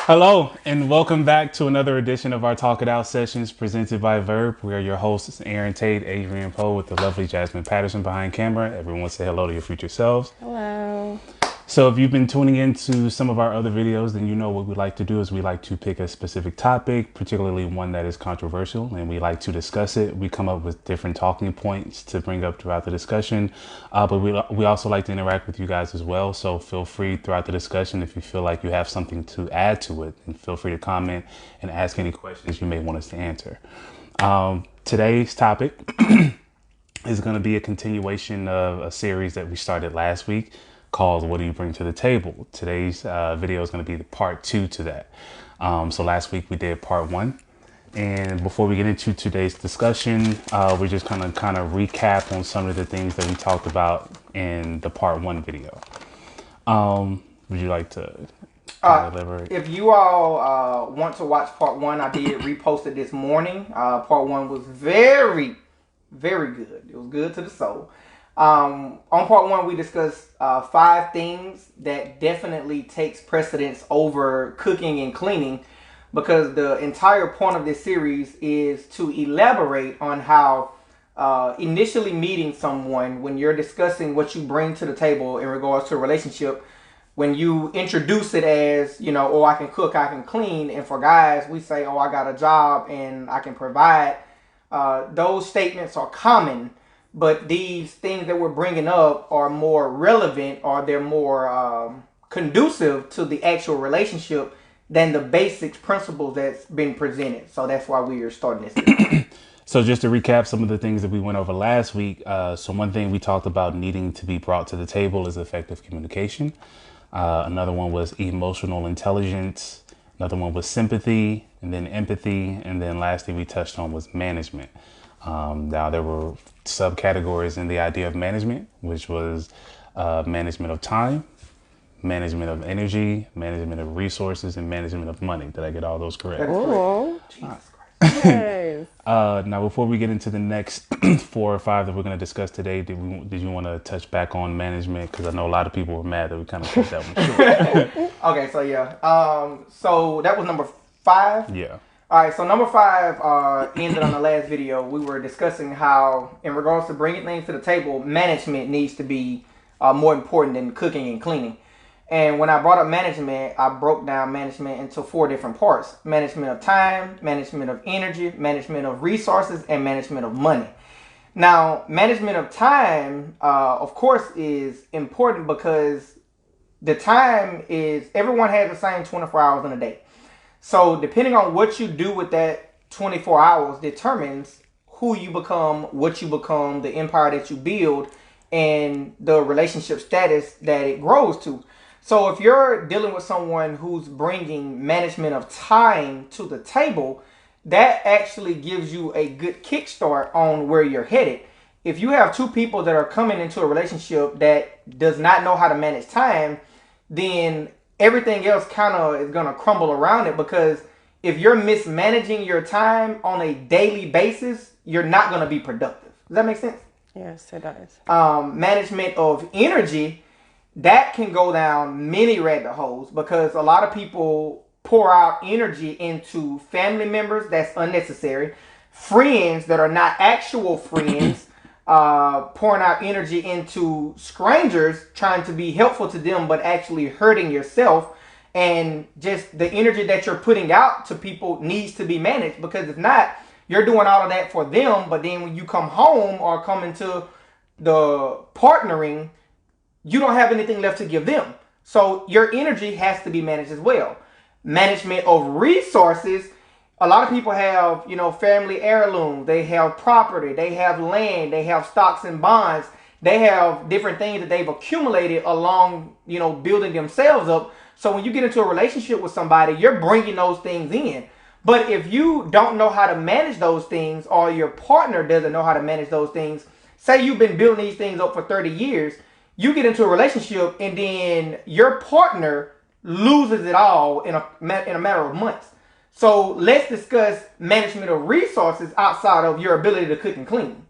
Hello, and welcome back to another edition of our Talk It Out sessions presented by VERB. We are your hosts, Aaron Tate, Adrian Poe, with the lovely Jasmine Patterson behind camera. Everyone say hello to your future selves. Hello. So if you've been tuning into some of our other videos, then you know what we like to do is we like to pick a specific topic, particularly one that is controversial, and we like to discuss it. We come up with different talking points to bring up throughout the discussion, but we also like to interact with you guys as well. So feel free throughout the discussion if you feel like you have something to add to it, and feel free to comment and ask any questions you may want us to answer. Today's topic is going to be a continuation of a series that we started last week called What Do You Bring to the Table? Today's video is going to be the part 2 to that. So last week we did part 1. And before we get into today's discussion, we're just kind of recap on some of the things that we talked about in the part 1 video. Would you like to elaborate? If you all want to watch part 1, I did repost it this morning. Part 1 was very, very good. It was good to the soul. On part 1, we discussed 5 things that definitely takes precedence over cooking and cleaning, because the entire point of this series is to elaborate on how initially meeting someone, when you're discussing what you bring to the table in regards to a relationship, when you introduce it as, you know, oh, I can cook, I can clean, and for guys, we say, oh, I got a job and I can provide. Those statements are common. But these things that we're bringing up are more relevant, or they're more conducive to the actual relationship than the basic principles that's been presented. So that's why we are starting this. So just to recap some of the things that we went over last week. So one thing we talked about needing to be brought to the table is effective communication. Another one was emotional intelligence. Another one was sympathy, and then empathy. And then lastly, we touched on was management. Now there were subcategories in the idea of management, which was management of time, management of energy, management of resources, and management of money. Did I get all those correct? Oh, Jesus Christ. yes. Now, before we get into the next 4 or 5 that we're going to discuss today, did you want to touch back on management? Because I know a lot of people were mad that we kind of put that one short. Okay, so yeah. So that was number 5. Yeah. All right, so number 5 ended on the last video. We were discussing how, in regards to bringing things to the table, management needs to be more important than cooking and cleaning. And when I brought up management, I broke down management into 4 different parts: management of time, management of energy, management of resources, and management of money. Now, management of time, of course, is important because the time is, everyone has the same 24 hours in a day. So depending on what you do with that 24 hours determines who you become, what you become, the empire that you build, and the relationship status that it grows to. So if you're dealing with someone who's bringing management of time to the table, that actually gives you a good kickstart on where you're headed. If you have 2 people that are coming into a relationship that does not know how to manage time, then everything else kind of is going to crumble around it, because if you're mismanaging your time on a daily basis, you're not going to be productive. Does that make sense? Yes, it does. Management of energy, that can go down many rabbit holes, because a lot of people pour out energy into family members that's unnecessary, friends that are not actual friends, pouring out energy into strangers, trying to be helpful to them, but actually hurting yourself. And just the energy that you're putting out to people needs to be managed, because if not, you're doing all of that for them. But then when you come home or come into the partnering, you don't have anything left to give them. So your energy has to be managed as well. Management of resources. A lot of people have, you know, family heirlooms. They have property. They have land. They have stocks and bonds. They have different things that they've accumulated along, you know, building themselves up. So when you get into a relationship with somebody, you're bringing those things in. But if you don't know how to manage those things, or your partner doesn't know how to manage those things, say you've been building these things up for 30 years, you get into a relationship and then your partner loses it all in a matter of months. So let's discuss management of resources outside of your ability to cook and clean.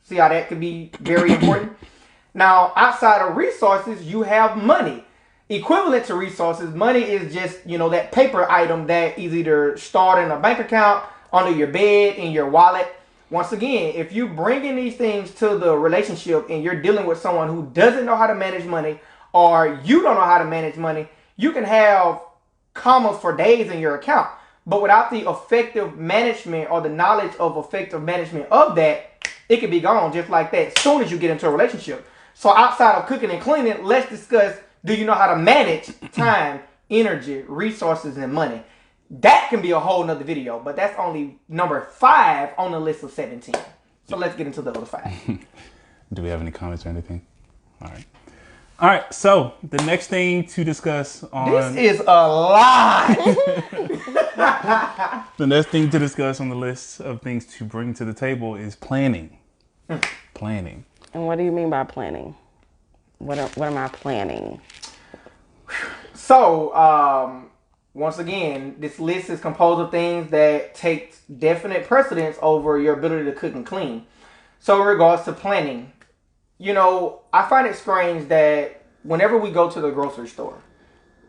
See how that could be very important? Now, outside of resources, you have money. Equivalent to resources, money is just, that paper item that is either stored in a bank account, under your bed, in your wallet. Once again, if you bring in these things to the relationship and you're dealing with someone who doesn't know how to manage money, or you don't know how to manage money, you can have commas for days in your account. But without the effective management or the knowledge of effective management of that, it can be gone just like that as soon as you get into a relationship. So outside of cooking and cleaning, let's discuss, do you know how to manage time, energy, resources, and money? That can be a whole nother video, but that's only number 5 on the list of 17. So let's get into the other 5. Do we have any comments or anything? All right, so the next thing to discuss on... This is a lot. The next thing to discuss on the list of things to bring to the table is planning. Planning. And what do you mean by planning? What am I planning? So, once again, this list is composed of things that take definite precedence over your ability to cook and clean. So in regards to planning, I find it strange that whenever we go to the grocery store,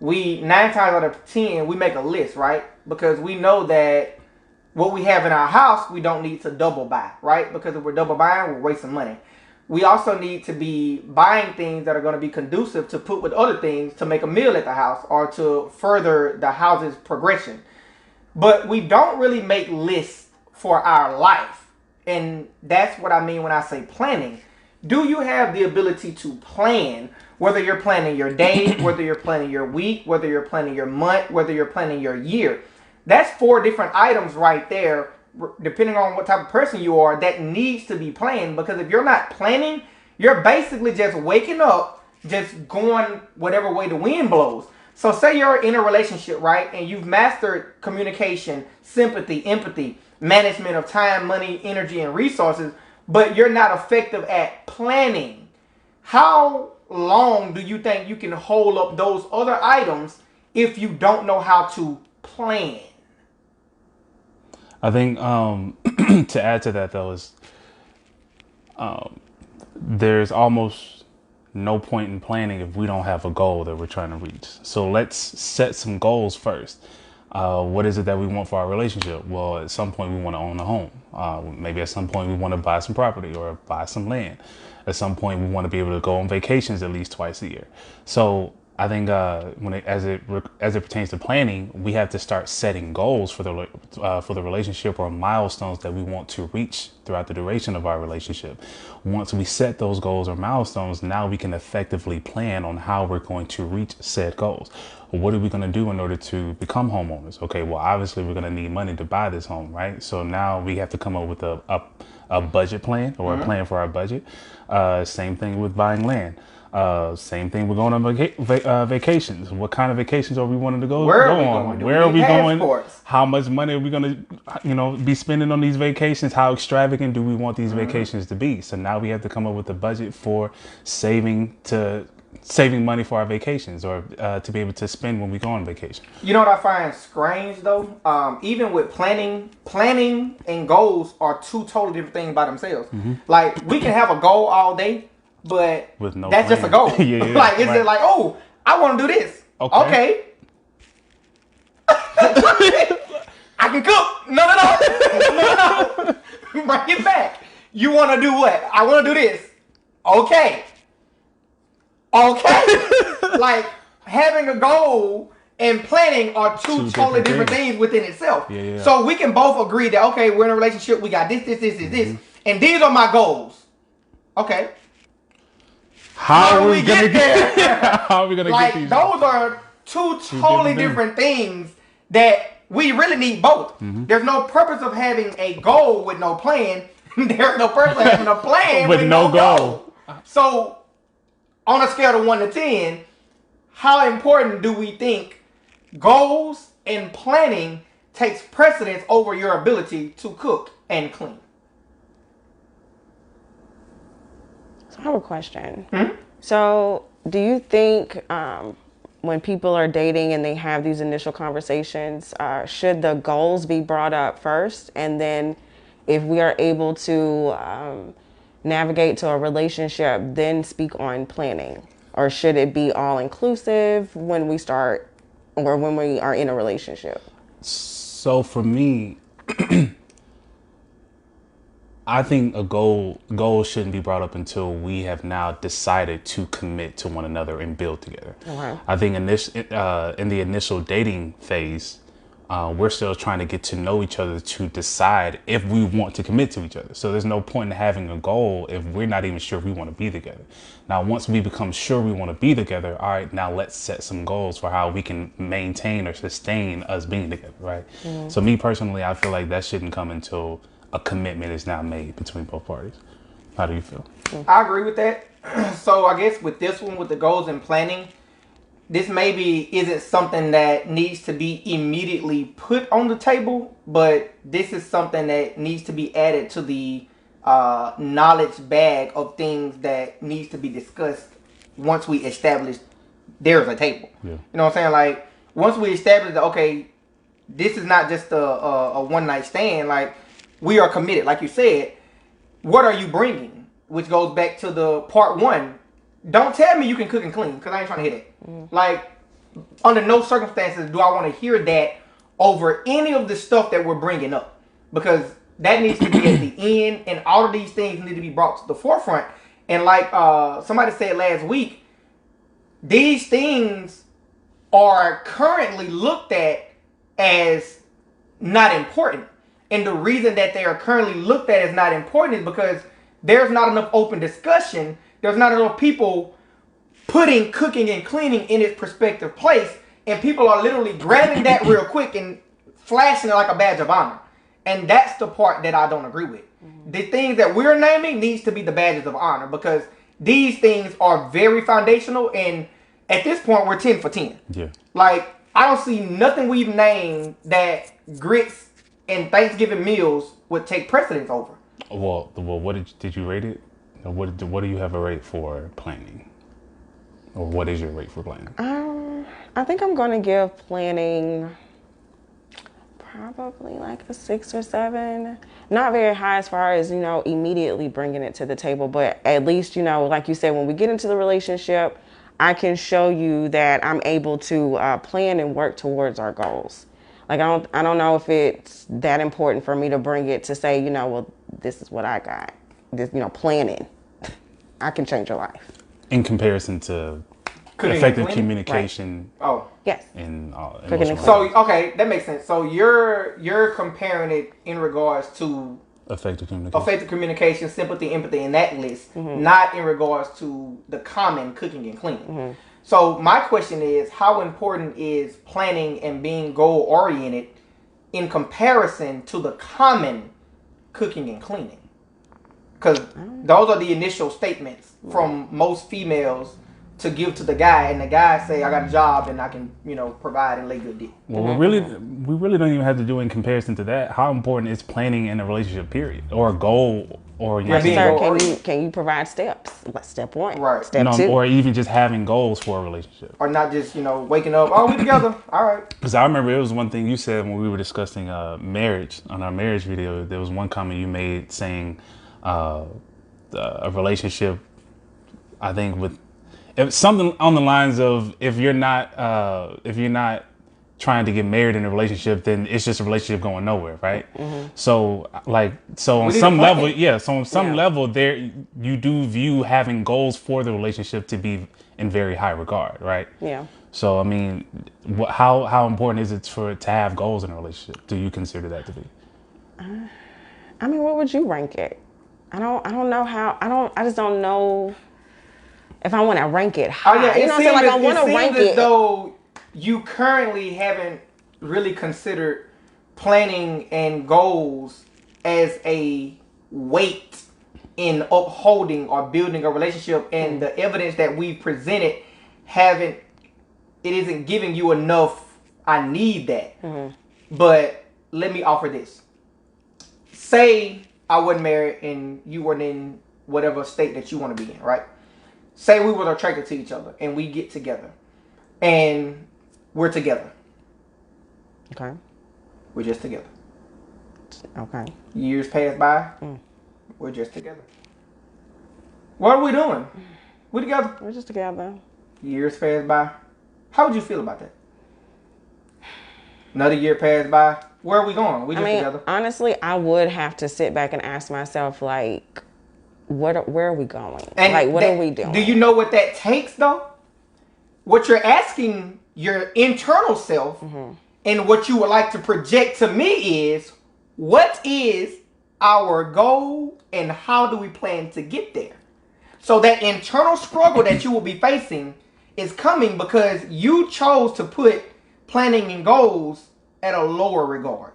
9 times out of 10, we make a list, right? Because we know that what we have in our house, we don't need to double buy, right? Because if we're double buying, we're wasting money. We also need to be buying things that are going to be conducive to put with other things to make a meal at the house or to further the house's progression. But we don't really make lists for our life. And that's what I mean when I say planning. Do you have the ability to plan, whether you're planning your day, whether you're planning your week, whether you're planning your month, whether you're planning your year? That's 4 different items right there, depending on what type of person you are, that needs to be planned. Because if you're not planning, you're basically just waking up, just going whatever way the wind blows. So say you're in a relationship, right? And you've mastered communication, sympathy, empathy, management of time, money, energy, and resources, but you're not effective at planning. How long do you think you can hold up those other items if you don't know how to plan? I think to add to that, though, is there's almost no point in planning if we don't have a goal that we're trying to reach. So let's set some goals first. What is it that we want for our relationship? Well, at some point we want to own a home. Maybe at some point we want to buy some property or buy some land. At some point we want to be able to go on vacations at least twice a year. So I think as it pertains to planning, we have to start setting goals for the relationship, or milestones that we want to reach throughout the duration of our relationship. Once we set those goals or milestones, now we can effectively plan on how we're going to reach said goals. What are we going to do in order to become homeowners? Okay, well, obviously we're going to need money to buy this home, right? So now we have to come up with a budget plan, or a plan for our budget. Same thing with buying land. Same thing, we're going on vacations. What kind of vacations are we wanting to go on? Where are we going? How much money are we going to, be spending on these vacations? How extravagant do we want these vacations to be? So now we have to come up with a budget for saving money for our vacations, or to be able to spend when we go on vacation. You know what I find strange though? Even with planning and goals are 2 totally different things by themselves. Like, we can have a goal all day, but with no that's plan. just a goal. Yeah, like, it's right. just like, oh, I want to do this. Okay. I can cook. No. Bring it back. You want to do what? I want to do this. Okay. Like, having a goal and planning are 2 totally different things within itself. Yeah. So we can both agree that, okay, we're in a relationship, we got this, and these are my goals. Okay. How are we gonna get there? How are we gonna like, get these? Those are 2 totally different things that we really need both. There's no purpose of having a goal with no plan. There's no purpose of having a plan with no goal. So, on a scale of 1 to 10, how important do we think goals and planning takes precedence over your ability to cook and clean? So I have a question. So do you think when people are dating and they have these initial conversations, should the goals be brought up first? And then if we are able to navigate to a relationship, then speak on planning? or should it be all inclusive when we start or when we are in a relationship? So for me, I think a goal shouldn't be brought up until we have now decided to commit to one another and build together. Okay. I think in the initial dating phase, we're still trying to get to know each other to decide if we want to commit to each other. So there's no point in having a goal if we're not even sure if we want to be together. Now, once we become sure we want to be together, all right, now let's set some goals for how we can maintain or sustain us being together, right? So me personally, I feel like that shouldn't come until a commitment is now made between both parties. How do you feel? I agree with that. So I guess with this one, with the goals and planning, this maybe isn't something that needs to be immediately put on the table, but this is something that needs to be added to the knowledge bag of things that needs to be discussed once we establish there's a table. Yeah. You know what I'm saying? Like, once we establish that, okay, this is not just a one night stand, like, we are committed. Like you said, what are you bringing? Which goes back to the part one. Don't tell me you can cook and clean, because I ain't trying to hear that. Like, under no circumstances do I want to hear that over any of the stuff that we're bringing up. Because that needs to be at the end, and all of these things need to be brought to the forefront. And like somebody said last week, these things are currently looked at as not important. And the reason that they are currently looked at as not important is because there's not enough open discussion. There's not enough people putting cooking and cleaning in its prospective place. And people are literally grabbing that real quick and flashing it like a badge of honor. And that's the part that I don't agree with. The things that we're naming needs to be the badges of honor, because these things are very foundational. And at this point, we're 10 for 10. Yeah. Like, I don't see nothing we've named that grits and Thanksgiving meals would take precedence over. Well, what did you rate it? What do you have a rate for planning? Or what is your rate for planning? I think I'm going to give planning probably like a 6 or 7. Not very high as far as, immediately bringing it to the table, but at least, like you said, when we get into the relationship, I can show you that I'm able to plan and work towards our goals. Like, I don't know if it's that important for me to bring it to say, well, this is what I got. This, planning. I can change your life. In comparison to effective communication. Right. Oh. Yes. And so, okay, that makes sense. So you're comparing it in regards to effective communication, sympathy, empathy in that list, not in regards to the common cooking and cleaning. So my question is, how important is planning and being goal-oriented in comparison to the common cooking and cleaning? Because those are the initial statements from most females to give to the guy, and the guy say, I got a job and I can, provide and lay good dick. Well, we really don't even have to do in comparison to that. How important is planning in a relationship, period, or a goal oriented? Yes, sir. Can you provide steps? Like step 1, right? Step 2, or even just having goals for a relationship, or not just waking up. Oh, we together. All right. Because I remember it was one thing you said when we were discussing marriage on our marriage video. There was one comment you made saying a relationship. I think with something on the lines of if you're not trying to get married in a relationship, then it's just a relationship going nowhere, right? So on some level there you do view having goals for the relationship to be in very high regard, right? Yeah. So I mean, how important is it to have goals in a relationship? Do you consider that to be? I mean, what would you rank it? I don't know how. I just don't know if I want to rank it high. Oh, yeah, you know what I'm saying? Like, I want to rank it. Though you currently haven't really considered planning and goals as a weight in upholding or building a relationship, and the evidence that we presented isn't giving you enough. I need that. But let me offer this. Say I wasn't married and you weren't in whatever state that you want to be in, right? Say we were attracted to each other and we get together and we're together. Okay. We're just together. Okay. Years pass by. We're just together. What are we doing? We're together. We're just together. Years pass by. How would you feel about that? Another year passed by. Where are we going? We just together. Honestly, I would have to sit back and ask myself, like, where are we going? And like, what are we doing? Do you know what that takes, though? What you're asking your internal self and what you would like to project to me is, what is our goal and how do we plan to get there? So that internal struggle that you will be facing is coming because you chose to put planning and goals at a lower regard.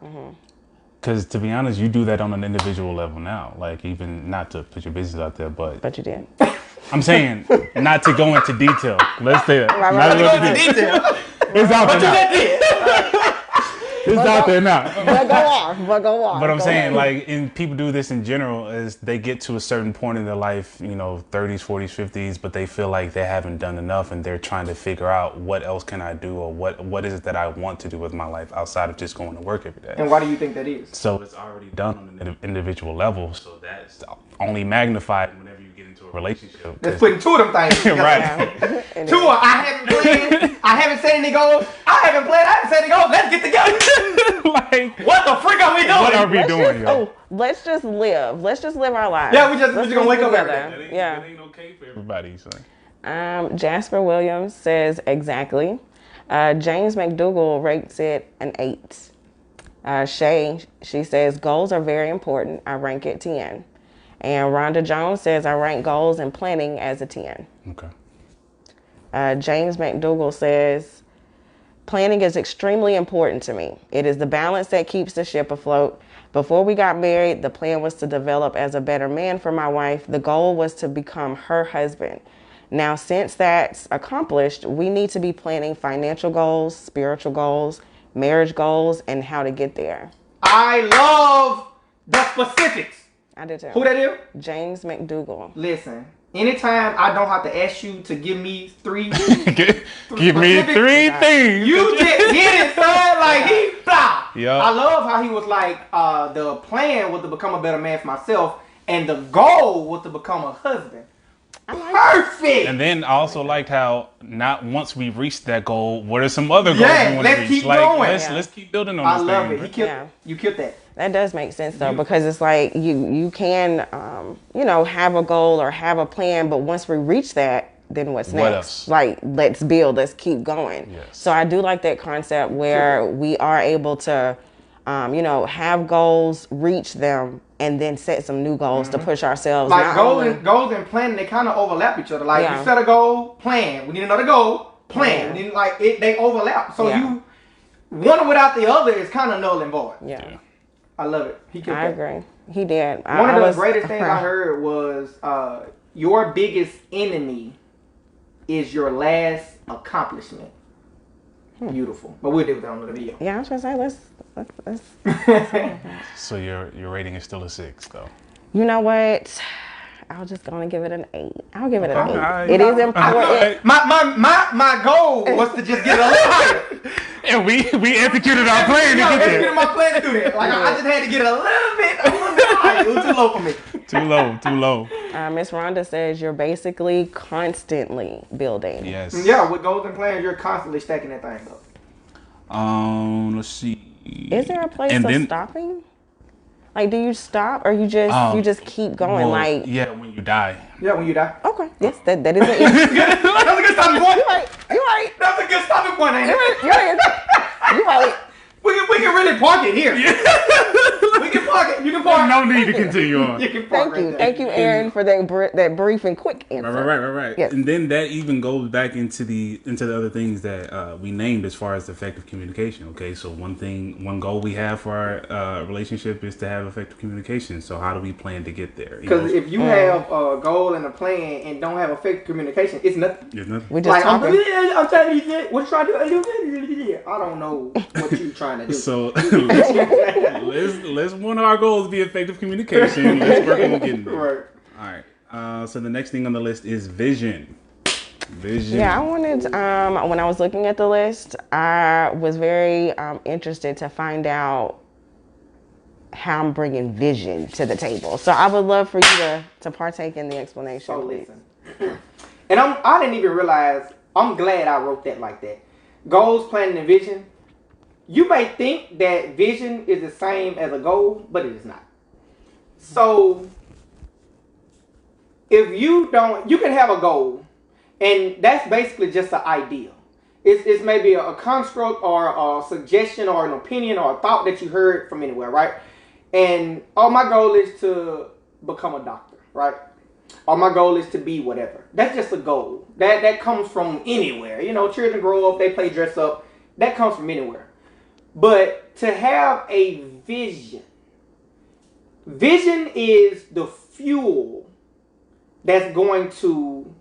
Because to be honest, you do that on an individual level now. Like, even not to put your business out there, but you did. I'm saying not to go into detail. Let's say that. Not to go into detail. It's out there now. It's out there now. But go on. But I'm saying, like, and people do this in general, is they get to a certain point in their life, 30s, 40s, 50s, but they feel like they haven't done enough, and they're trying to figure out what else can I do, or what is it that I want to do with my life outside of just going to work every day. And why do you think that is? So it's already done on an individual level, so that's only magnified whenever you get into a relationship. Let's put two of them things together. Right. Two, I haven't planned, I haven't set any goals, I haven't set any goals, let's get together. Like, what the frick are we doing? what are we doing, yo? Let's just live. Let's just live our lives. Yeah, we're just gonna wake up every day. That ain't okay for everybody, so. Jasper Williams says exactly. James McDougall rates it an 8. Shay, she says goals are very important. I rank it 10. And Rhonda Jones says I rank goals and planning as a 10. Okay. James McDougall says planning is extremely important to me. It is the balance that keeps the ship afloat. Before we got married, the plan was to develop as a better man for my wife. The goal was to become her husband. Now, since that's accomplished, we need to be planning financial goals, spiritual goals, marriage goals, and how to get there. I love the specifics. I do too. Who that is? James McDougall. Listen, anytime I don't have to ask you to give me three Give me 3 things. You just hit it, son. Like, he blah. Yeah. I love how he was like, the plan was to become a better man for myself, and the goal was to become a husband. Perfect. And then I also liked how not once we reached that goal, what are some other goals we want to reach? Keep going. Let's keep building on this. I love thing, it. You killed that. That does make sense though, because it's like you can have a goal or have a plan, but once we reach that, then what's next? What else? Like, let's build, let's keep going. Yes. So I do like that concept where we are able to have goals, reach them, and then set some new goals to push ourselves. Like goals and planning, they kind of overlap each other. Like you set a goal, plan. We need another goal, plan. We need, they overlap. So you one without the other is kind of null and void. Yeah. I love it. He killed I that. agree. He did. One of the greatest things I heard was your biggest enemy is your last accomplishment. Beautiful. But we'll deal with that on the video. Yeah, I was gonna say let's So your rating is still a 6, though. You know what? I'm just gonna give it an 8. I'll give it an 8. Right. It is important. My goal was to just get it a little higher. And we executed our plan to get there. Executed my plan to do that. Like I just had to get it a little bit higher. It was too low for me. Too low. Miss Rhonda says you're basically constantly building. Yes. Yeah, with goals and plans, you're constantly stacking that thing up. Let's see. Is there a place of stopping? Like, do you stop or you just keep going? Well, yeah, when you die. Yeah, when you die. Okay. Yes, that is an That's a good stopping point. You're right. That's a good stopping point, ain't it? You're right. We can really park it here. We can park it. You can park. No need to continue on. You can park Thank you, Aaron, for that brief and quick answer. Right. Yes. And then that even goes back into the other things that we named as far as effective communication. Okay, so one goal we have for our relationship is to have effective communication. So how do we plan to get there? Because if you have a goal and a plan and don't have effective communication, it's nothing. It's nothing. We just I'm talking. trying to do what you trying to do. I don't know what you trying to do. So let's one of our goals be effective communication. Let's work on getting there. Right. All right. So the next thing on the list is vision. Yeah, I wanted, when I was looking at the list, I was very interested to find out how I'm bringing vision to the table. So I would love for you to partake in the explanation, So please. listen. And I didn't even realize I'm glad I wrote that like that. Goals, planning, and vision. You may think that vision is the same as a goal, but it is not. So, if you don't, you can have a goal, and that's basically just an idea. It's maybe a construct or a suggestion or an opinion or a thought that you heard from anywhere, right? And my goal is to become a doctor, right? Or my goal is to be whatever. That's just a goal. That comes from anywhere. You know, children grow up, they play dress up. That comes from anywhere. But to have a vision is the fuel that's going to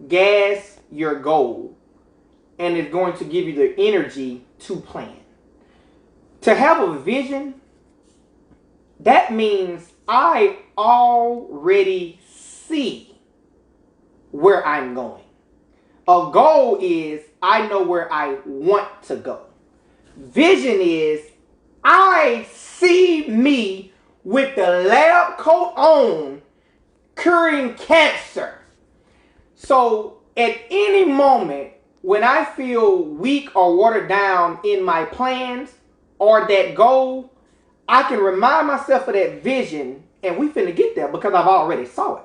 gas your goal and is going to give you the energy to plan. To have a vision, that means I already see where I'm going. A goal is I know where I want to go. Vision is I see me with the lab coat on curing cancer. So at any moment when I feel weak or watered down in my plans or that goal, I can remind myself of that vision and we finna get there because I've already saw it.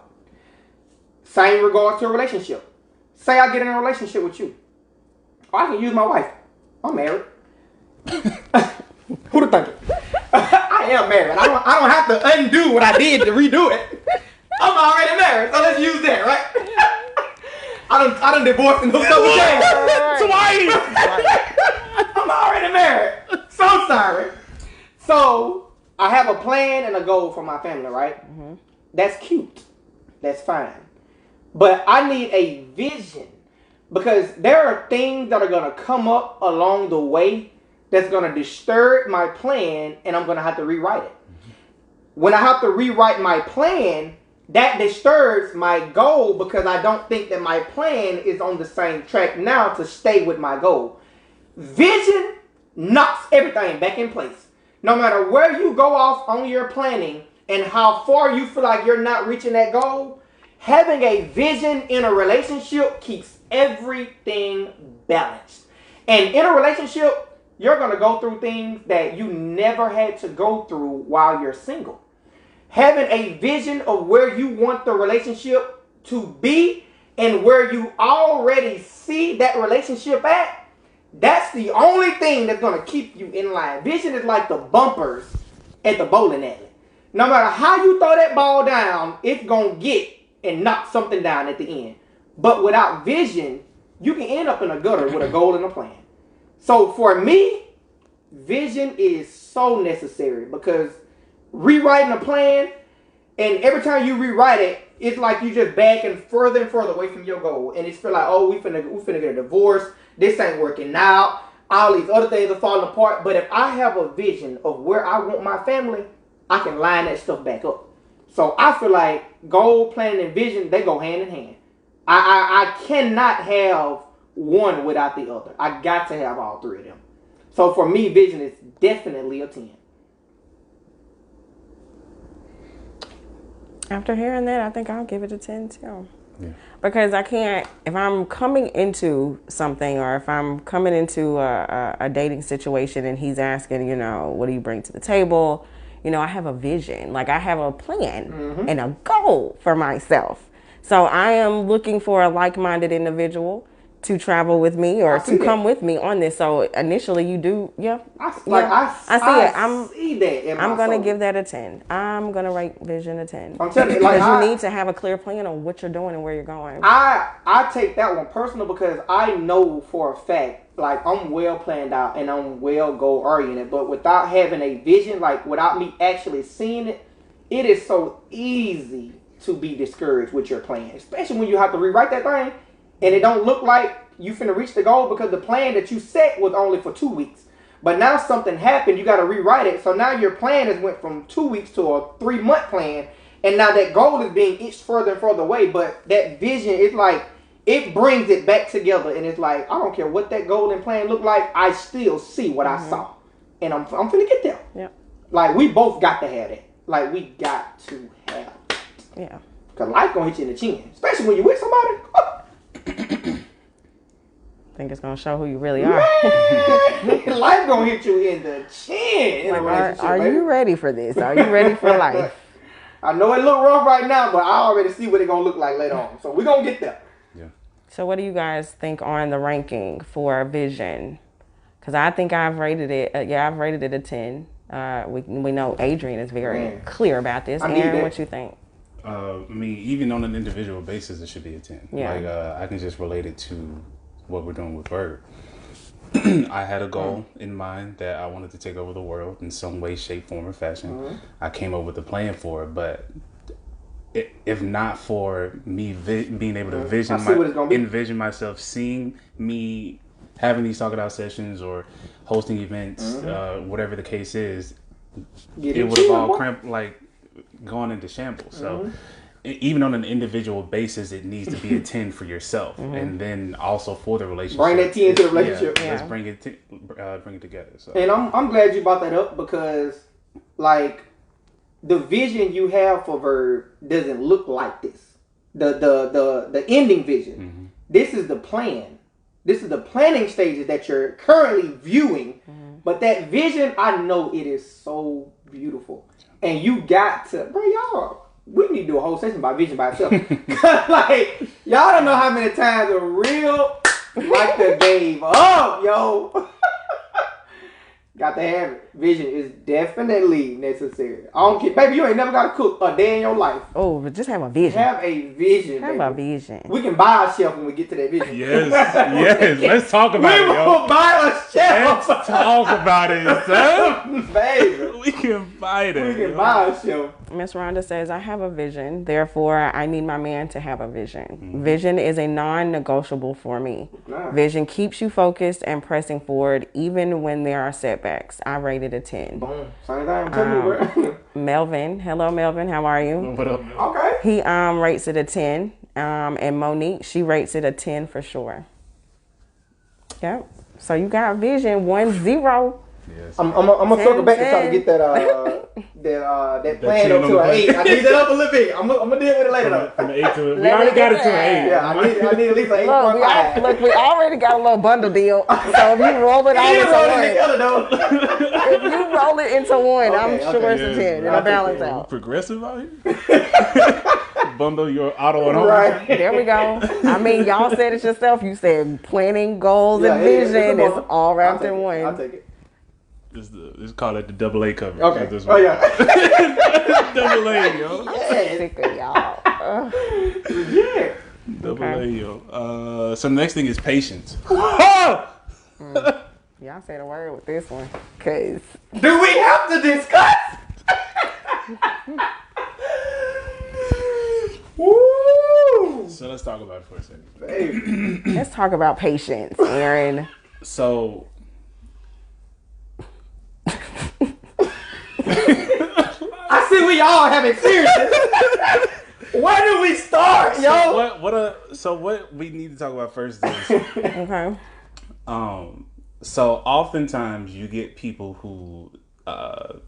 Same regards to a relationship. Say I get in a relationship with you. Or I can use my wife. I'm married. Who'd have thunk it? I am married. I don't have to undo what I did to redo it. I'm already married, so let's use that, right? I done divorced and hooked up with twice. I'm already married. So sorry. So I have a plan and a goal for my family, right? Mm-hmm. That's cute. That's fine. But I need a vision because there are things that are going to come up along the way that's going to disturb my plan and I'm going to have to rewrite it. When I have to rewrite my plan, that disturbs my goal because I don't think that my plan is on the same track now to stay with my goal. Vision knocks everything back in place. No matter where you go off on your planning and how far you feel like you're not reaching that goal, having a vision in a relationship keeps everything balanced. And in a relationship, you're going to go through things that you never had to go through while you're single. Having a vision of where you want the relationship to be and where you already see that relationship at, that's the only thing that's going to keep you in line. Vision is like the bumpers at the bowling alley. No matter how you throw that ball down, it's going to get and knock something down at the end. But without vision, you can end up in a gutter with a goal and a plan. So for me, vision is so necessary because rewriting a plan, and every time you rewrite it, it's like you just backing further and further away from your goal. And it's feel like, oh, we finna get a divorce. This ain't working out. All these other things are falling apart. But if I have a vision of where I want my family, I can line that stuff back up. So I feel like goal, planning, and vision, they go hand in hand. I cannot have one without the other. I got to have all three of them. So for me, vision is definitely a 10. After hearing that, I think I'll give it a 10 too. Yeah. Because I can't, if I'm coming into something or if I'm coming into a dating situation and he's asking, what do you bring to the table? I have a vision. Like I have a plan and a goal for myself. So I am looking for a like-minded individual to travel with me or to come with me on this. So initially you do, I see it. See that I'm going to give that a 10. I'm going to rate vision a 10. I'm telling you, because you need to have a clear plan on what you're doing and where you're going. I take that one personal because I know for a fact, like I'm well planned out and I'm well goal oriented, but without having a vision, like without me actually seeing it, it is so easy to be discouraged with your plan, especially when you have to rewrite that thing. And it don't look like you finna reach the goal because the plan that you set was only for 2 weeks. But now something happened, you got to rewrite it. So now your plan has went from 2 weeks to a 3-month plan. And now that goal is being inched further and further away. But that vision, it's like, it brings it back together. And it's like, I don't care what that goal and plan look like. I still see what I saw. And I'm finna get there. Yeah. Like, we both got to have it. Like, we got to have it. Yeah. Because life gonna hit you in the chin. Especially when you're with somebody. think it's gonna show who you really are. Life gonna hit you in the chin in a relationship, Are baby. you ready for this? Are you ready for life? I know it look rough right now, but I already see what it's gonna look like later on. So we're gonna get there. Yeah. So what do you guys think on the ranking for vision? Because I think I've rated it. I've rated it a 10. We know Adrian is very clear about this. Aaron, what you think? I mean, even on an individual basis, it should be a 10. Yeah. Like, I can just relate it to what we're doing with VERB. I had a goal in mind that I wanted to take over the world in some way, shape, form, or fashion. I came up with a plan for it, but if not for me being able to envision myself, seeing me having these talk it out sessions or hosting events, whatever the case is, it would have all cramped, like gone into shambles. So even on an individual basis, it needs to be a 10 for yourself, and then also for the relationship. Bring that 10 to the relationship. Let's bring it together. So. And I'm glad you brought that up because, like, the vision you have for VERB doesn't look like this. The ending vision. This is the plan. This is the planning stages that you're currently viewing. But that vision, I know it is so beautiful. And you got to, bro, y'all, we need to do a whole session about vision by itself. Like, y'all don't know how many times a real liker gave up, yo. Got to have it. Vision is definitely necessary. I don't care. Baby, you ain't never got to cook a day in your life. Oh, but just have a vision. Have a vision, Have baby. a vision. We can buy a shelf when we get to that vision. Yes. Let's talk about it, We yo. will buy a shelf. Let's talk about it, son. Baby. We can buy that. We can buy a shelf. Miss Rhonda says, I have a vision, therefore I need my man to have a vision. Vision is a non-negotiable for me. Vision keeps you focused and pressing forward even when there are setbacks. I rated a 10. Boom. Same thing I'm telling you, bro. Melvin, hello Melvin, how are you? What up? Okay. He rates it a 10. And Monique, she rates it a 10 for sure. Yep. So you got vision 1-0. Yes. I'm gonna circle back and try to get that plan up to an 8. I need that up a little bit. I'm gonna deal with it later though. From an 8 to we already got it to an 8. Yeah, I need at least an 8.5. Look, we already got a little bundle deal. So if you roll it all into one, if you roll it into one, I'm sure it's a 10. It'll balance out. Progressive out here. Bundle your auto and home. Right. There we go. I mean, y'all said it yourself. You said planning, goals, and vision is all wrapped in one. I'll take it. Let's call it the double A cover. Okay. This Oh one. yeah. Double A, yo. Sick of y'all. Yeah. Double A, yo. So the next thing is patience. Y'all say the word with this one. Cause Do we have to discuss? Woo! So let's talk about it for a second. Baby. let's talk about patience, Aaron. So I see we all have experiences. Where do we start, yo? what we need to talk about first is Okay. so oftentimes you get people who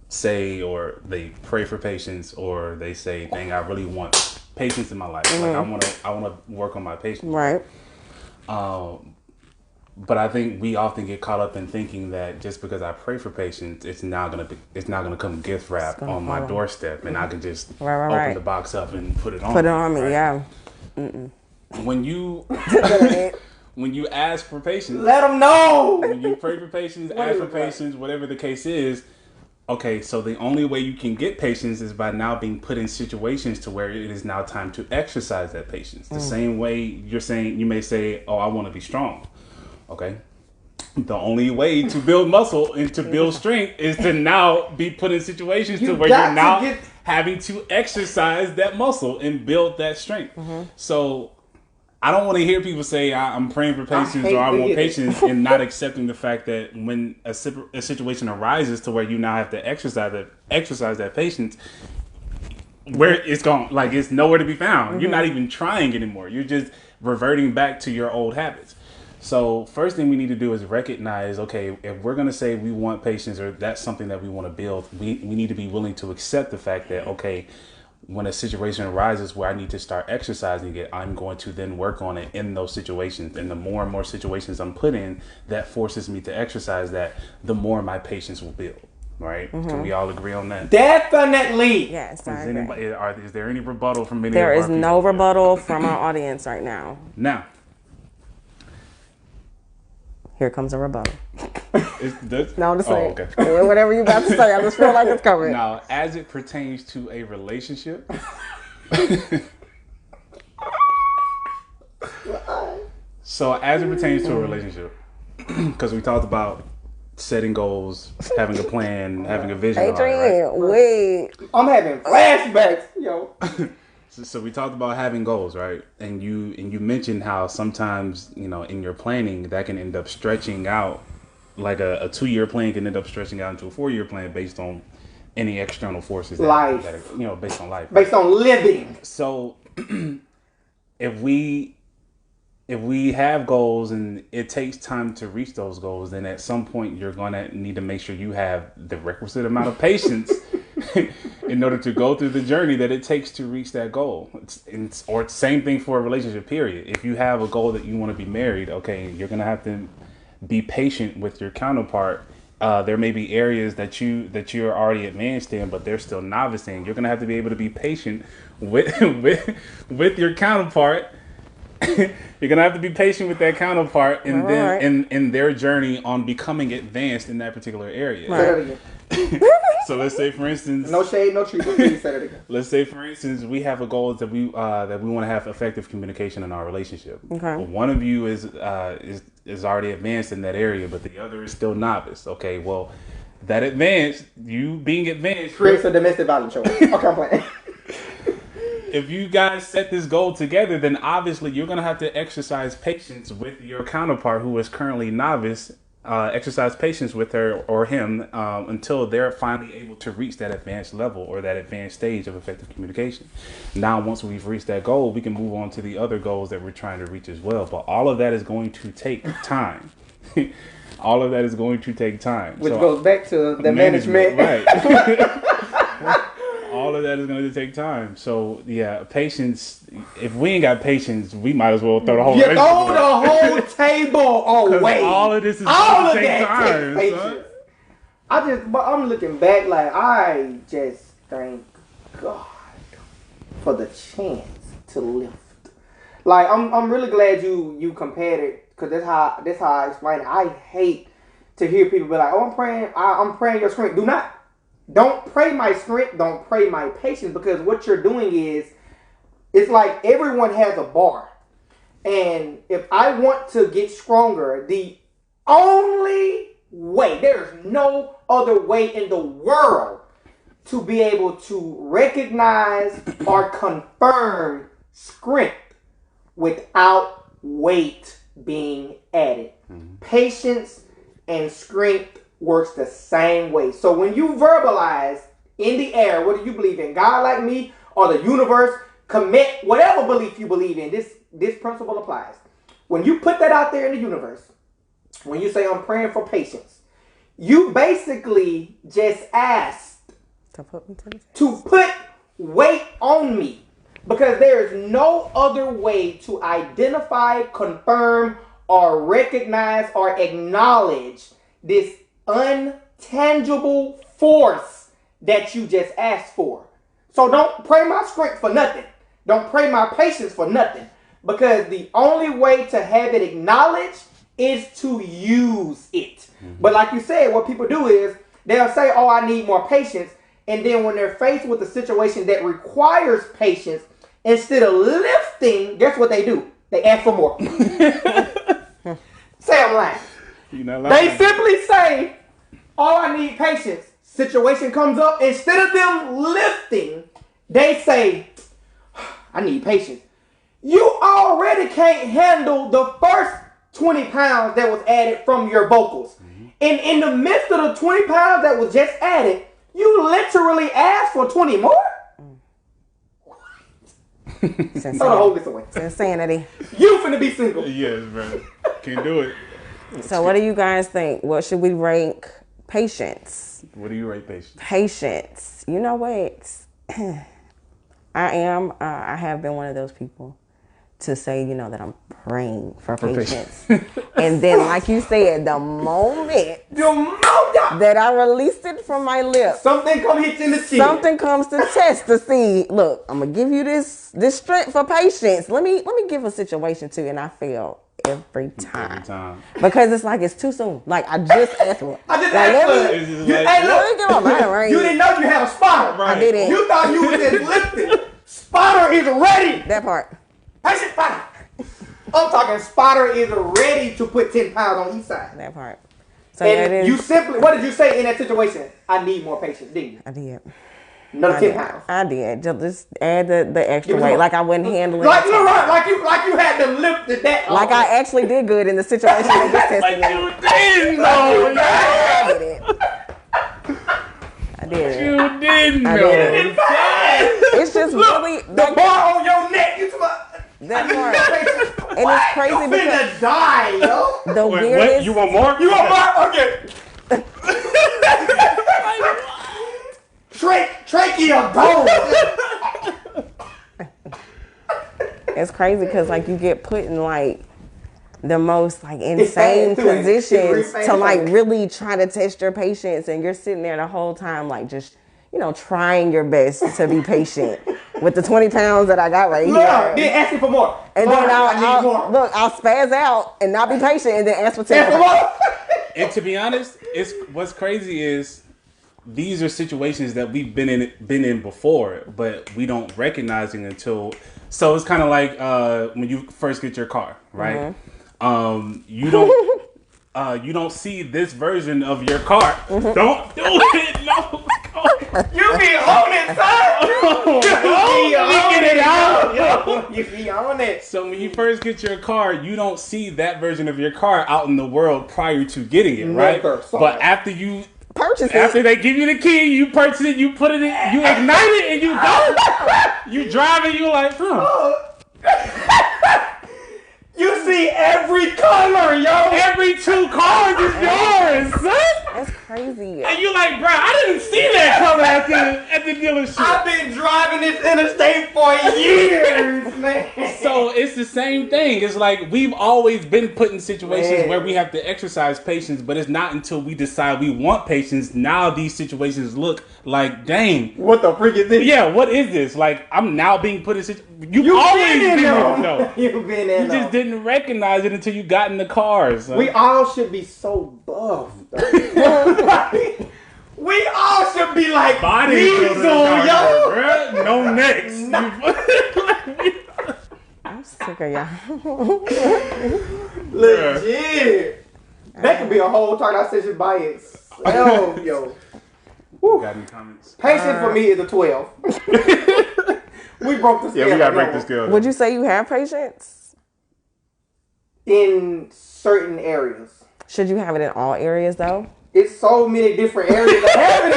say, or they pray for patience, or they say, dang, I really want patience in my life. Like I want to work on my patience. Right. But I think we often get caught up in thinking that just because I pray for patience, it's not gonna come gift wrap on my doorstep, and I can just open the box up and put it on. Put it on me, right? yeah. When you when you ask for patience, Let them know. when you pray for patience, ask for patience, whatever the case is. Okay, so the only way you can get patience is by now being put in situations to where it is now time to exercise that patience. The same way you may say, oh, I want to be strong. Okay. The only way to build muscle and to build strength is to now be put in situations to where you're now having to exercise that muscle and build that strength. So I don't want to hear people say I'm praying for patience or I want patience and not accepting the fact that when a situation arises to where you now have to exercise that patience, where it's gone, like it's nowhere to be found. You're not even trying anymore. You're just reverting back to your old habits. So first thing we need to do is recognize, okay, if we're going to say we want patience or that's something that we want to build, we need to be willing to accept the fact that, okay, when a situation arises where I need to start exercising it, I'm going to then work on it in those situations. And the more and more situations I'm put in, that forces me to exercise that, the more my patience will build. Right? Can we all agree on that? Definitely. Yes, I Is, agree. anybody, is there any rebuttal from any There of is our no people? rebuttal from our audience right now. Now, Here comes a rebuttal. no, I'm just saying. okay. Whatever you about to say, I just feel like it's coming. Now, as it pertains to a relationship, so as it pertains to a relationship, because we talked about setting goals, having a plan, having a vision. Adrian, wait. I'm having flashbacks, yo. So we talked about having goals, right? And you mentioned how sometimes, in your planning, that can end up stretching out, like a 2-year plan can end up stretching out into a 4-year plan based on any external forces. Based on life. Based on living. So if we have goals and it takes time to reach those goals, then at some point you're going to need to make sure you have the requisite amount of patience in order to go through the journey that it takes to reach that goal. Or same thing for a relationship, period. If you have a goal that you want to be married, okay, you're going to have to be patient with your counterpart. There may be areas that you're already advanced in, but they're still novice in. You're going to have to be able to be patient with your counterpart. You're gonna have to be patient with that counterpart and then in their journey on becoming advanced in that particular area. Right. So let's say, for instance, no shade, no treatment. Please say that again. Let's say, for instance, we have a goal that we want to have effective communication in our relationship. Okay. One of you is already advanced in that area, but the other is still novice. Okay. Well, that you being advanced creates a domestic violence show. Okay, I'm playing. If you guys set this goal together, then obviously you're going to have to exercise patience with your counterpart who is currently novice. Exercise patience with her or him until they're finally able to reach that advanced level or that advanced stage of effective communication. Now, once we've reached that goal, we can move on to the other goals that we're trying to reach as well. But all of that is going to take time. All of that is going to take time. Which goes back to the management. Right. All of that is going to take time. So, yeah, patience. If we ain't got patience, we might as well throw the whole table away. All of this is going to take time. I'm looking back like I just thank God for the chance to lift. Like I'm really glad you compared it, because that's how I explain it. I hate to hear people be like, "Oh, I'm praying your strength." Don't pray my strength, don't pray my patience, because what you're doing is, it's like everyone has a bar. And if I want to get stronger, the only way, there's no other way in the world to be able to recognize or confirm strength without weight being added. Mm-hmm. Patience and strength works the same way. So when you verbalize in the air, what do you believe in? God like me or the universe? Commit whatever belief you believe in. This principle applies. When you put that out there in the universe, when you say I'm praying for patience, you basically just asked to put weight on me, because there is no other way to identify, confirm, or recognize or acknowledge this untangible force that you just asked for. So don't pray my strength for nothing. Don't pray my patience for nothing. Because the only way to have it acknowledged is to use it. Mm-hmm. But like you said, what people do is they'll say, "Oh, I need more patience." And then when they're faced with a situation that requires patience, instead of lifting, guess what they do? They ask for more. Say I'm lying. They simply say, "Oh, I need patience." Situation comes up. Instead of them lifting, they say, "I need patience." You already can't handle the first 20 pounds that was added from your vocals. Mm-hmm. And in the midst of the 20 pounds that was just added, you literally asked for 20 more? Throw the whole this away. It's insanity. You finna be single. Yes, bro. Can't do it. So what do you guys think? What should we rank patience? What do you rate patience? Patience. You know what? I am. I have been one of those people to say, that I'm praying for patience. And then, like you said, the moment that I released it from my lips, something come hit you in the chin. Something comes to test to see, look, I'm going to give you this strength for patience. Let me give a situation to you. And I fail every time. Because it's too soon. Like, I just asked for it. Let me get my mind right. You didn't know you had a spotter. Right. I didn't. You thought you was just lifted. Spotter is ready. That part. Patient spotter. I'm talking spotter is ready to put 10 pounds on each side. That part. So and you simply, what did you say in that situation? I need more patience, didn't you? I did. Another 10 pounds. I did. Just add the extra weight. Like I wouldn't handle it. Like you had to lift it that. Like I actually did good in the situation that just tested me. I did. You didn't know. It's just really the bar on your neck. You that part. And it's crazy you because finna die, yo. The weirdest. What? You want more? You want more? Okay. Trachea bone. It's crazy because like you get put in like the most like insane positions to like really try to test your patience, and you're sitting there the whole time like just trying your best to be patient with the 20 pounds that I got right here. Then asking for more. And then I'll spaz out and not be patient and then ask for 10 more. And to be honest, what's crazy is these are situations that we've been in before, but we don't recognize it until. So it's kind of like when you first get your car, right? Mm-hmm. You don't see this version of your car. Mm-hmm. Don't do it. No. You be on it, son. You be on it. So when you first get your car, you don't see that version of your car out in the world prior to getting it, right? But after you purchase it, after they give you the key, you purchase it, you put it in, you ignite it, and you go. You drive it, you like, You see every color, yo. Every 2 cars is yours, son. That's crazy. And you like, bro, I didn't see that color at the dealership. I've been driving this interstate for years, man. So it's the same thing. It's like we've always been put in situations where we have to exercise patience, but it's not until we decide we want patience. Now these situations look like, dang. What the freak is this? Yeah, what is this? Like, I'm now being put in situations. You've always been in them. No. You've been in them. You just didn't recognize it until you got in the cars. We all should be so buff. We all should be like body Diesel, yo. No necks. I'm sick of y'all. Legit. That could be a whole talk session by itself, yo. Got any comments? Patience for me is a 12. We broke the scale. Yeah, we gotta break the scale. Would you say you have patience? In certain areas. Should you have it in all areas though? It's so many different areas that have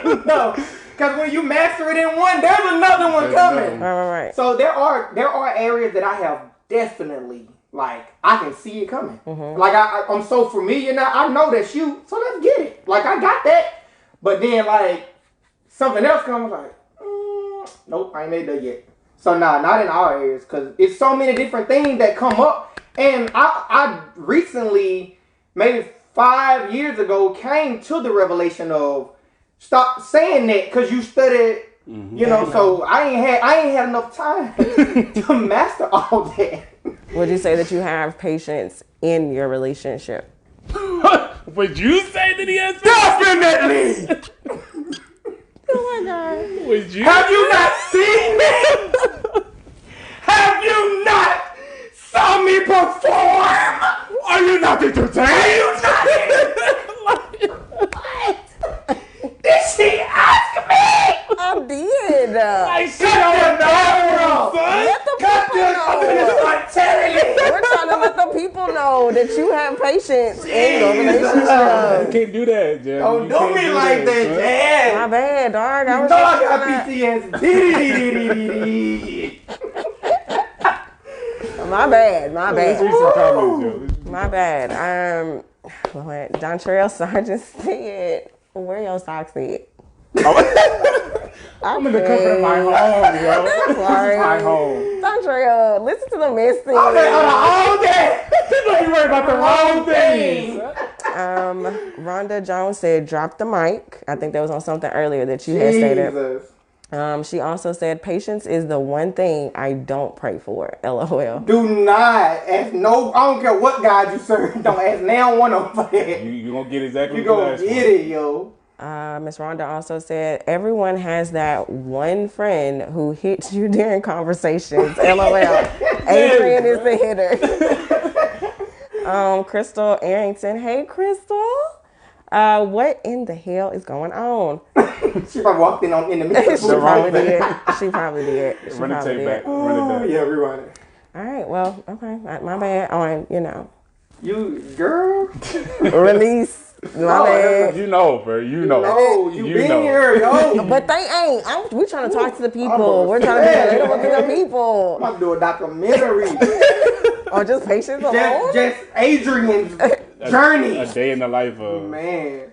it. No, because when you master it in one, there's another one coming. Right. So there are areas that I have definitely, like, I can see it coming. Mm-hmm. Like I'm so familiar now. I know that so let's get it. Like I got that, but then like something else comes like, nope, I ain't made that yet. So not in our areas, because it's so many different things that come up. And I recently, maybe 5 years ago, came to the revelation of stop saying that because you studied, so I ain't had enough time to master all that. Would you say that you have patience in your relationship? Would you say that he has definitely? Oh my God. Would you? Have you not seen me? Have you not saw me perform? Are you not entertained? Are you not entertained? What? Did she ask me? I did. I should have known. Let the people know. We're trying to let the people know that you have patience in your relationship. You can't do that, Jen. Don't do me like that, Jen. My bad, dog. I got PTSD. My bad. My bad. What Dontrell Sargent said, where your socks at? I'm in the comfort of my home, yo. This is my home. Dontrell, listen to the message. All day. People be worried about the wrong things. Rhonda Jones said, drop the mic. I think that was on something earlier that you had stated. She also said, patience is the one thing I don't pray for. LOL. Do not ask no. I don't care what God you serve. Don't ask now one of them for that. You gonna get exactly. You gonna get it, yo. Miss Rhonda also said, everyone has that one friend who hits you during conversations. LOL. Adrian is the hitter. Crystal Arrington. Hey, Crystal. What in the hell is going on? She probably walked in the middle of the She probably did. Run the tape back. Run it back. Yeah, rewind it. All right. Well, okay. My bad. You, girl. Release. My bad. You know, bro. You know. Oh, you been know. here, yo. But they ain't. We're trying to talk to the people. We're trying to be relatable to the people. I'm about to do a documentary. Or just patience alone? Just Adrian's journey. A day in the life of. Man.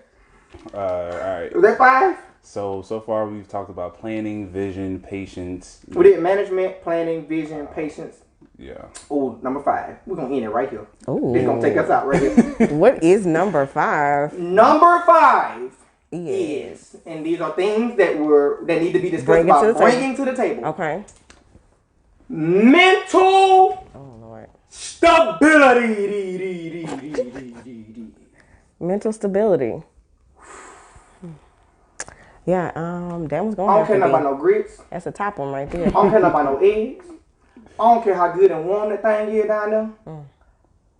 All right. Was that 5? So far we've talked about planning, vision, patience. We did management, planning, vision, patience. Yeah. Oh, number 5. We're going to end it right here. Ooh. It's going to take us out right here. What is number 5? Number 5 is, and these are things that need to be discussed bringing to the table. Okay. Mental stability. Mental stability. Yeah, that was going to I don't care about no grits. That's a top one right there. I don't care about no eggs. I don't care how good and warm that thing is down there.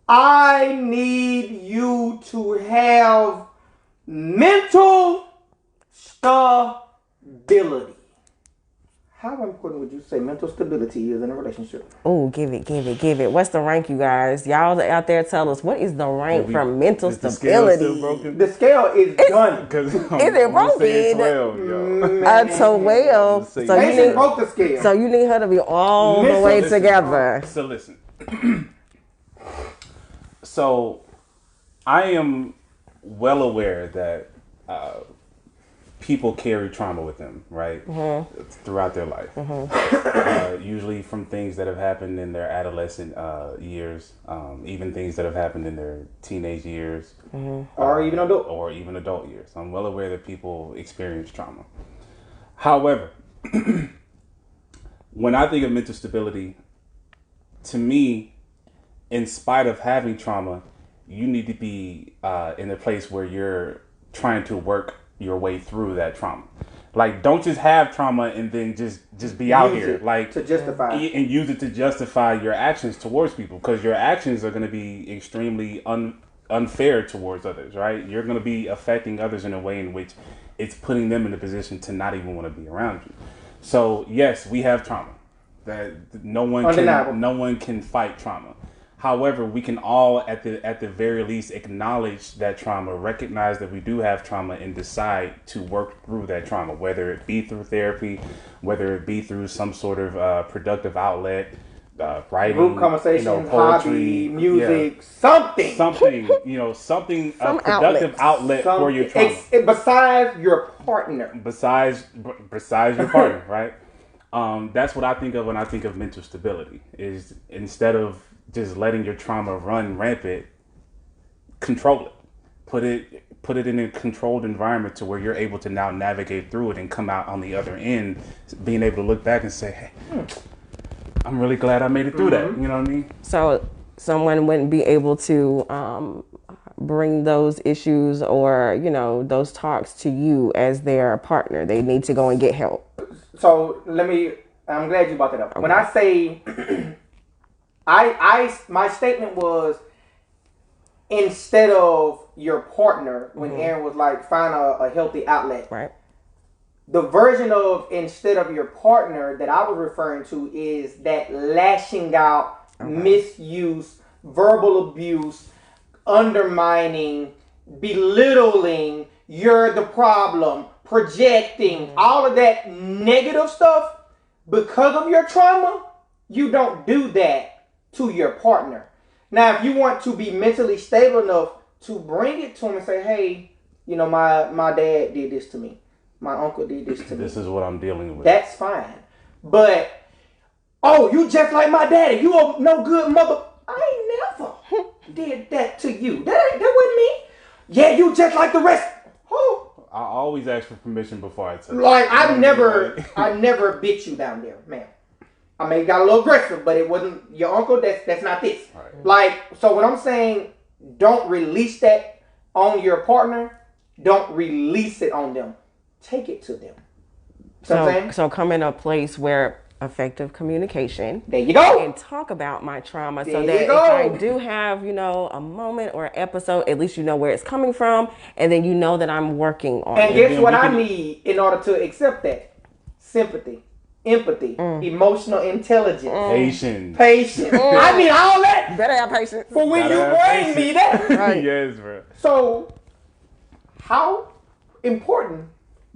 I need you to have mental stability. How important would you say mental stability is in a relationship? Oh, give it. What's the rank, you guys? Y'all out there tell us, what is the rank for mental stability? The scale is done. Is it broken? 12, yo. A 12. So you broke the scale. So you need her to be all the way together. So listen. So I am well aware that people carry trauma with them, right? Throughout their life. Usually from things that have happened in their adolescent years, even things that have happened in their teenage years. Or even adult years. I'm well aware that people experience trauma. However, when I think of mental stability, to me, in spite of having trauma, you need to be in a place where you're trying to work your way through that trauma. Like, don't just have trauma and then just be out here like to justify and use it to justify your actions towards people, because your actions are going to be extremely unfair towards others, right? You're going to be affecting others in a way in which it's putting them in a position to not even want to be around you. So yes, we have trauma. That no one can fight trauma. However, we can all at the very least acknowledge that trauma, recognize that we do have trauma, and decide to work through that trauma, whether it be through therapy, whether it be through some sort of productive outlet, writing, group conversations, poetry, hobby, music, something, some a productive outlet for your trauma. Besides your partner. Besides your partner, right? That's what I think of when I think of mental stability. Is instead of just letting your trauma run rampant, control it. Put it in a controlled environment to where you're able to now navigate through it and come out on the other end, being able to look back and say, hey, I'm really glad I made it through that. You know what I mean? So someone wouldn't be able to bring those issues or, those talks to you as their partner. They need to go and get help. So I'm glad you brought that up. Okay. When I say, my statement was, instead of your partner, when Aaron was like, find a healthy outlet. Right. The version of instead of your partner that I was referring to is that lashing out, misuse, verbal abuse, undermining, belittling, you're the problem, projecting, all of that negative stuff. Because of your trauma, you don't do that to your partner. Now, if you want to be mentally stable enough to bring it to him and say, hey, my dad did this to me. my uncle did this to me. This is what I'm dealing with. That's fine. But, oh, you just like my daddy. You a no good mother. I ain't never did that to you. That wasn't me. Yeah, you just like the rest. Oh. I always ask for permission before I touch. Like, I never bit you down there, man. I mean, it got a little aggressive, but it wasn't your uncle. That's not this. Right. Like, so when I'm saying don't release that on your partner, don't release it on them. Take it to them. So come in a place where effective communication. There you go. And talk about my trauma There so you that if go. I do have, a moment or episode, at least you know where it's coming from, and then you know that I'm working on And it. guess what I need in order to accept that? Sympathy, empathy, emotional intelligence, patience. I need all that Better have patience. for when Gotta you have bring me that. Right. Yes, bro. So, how important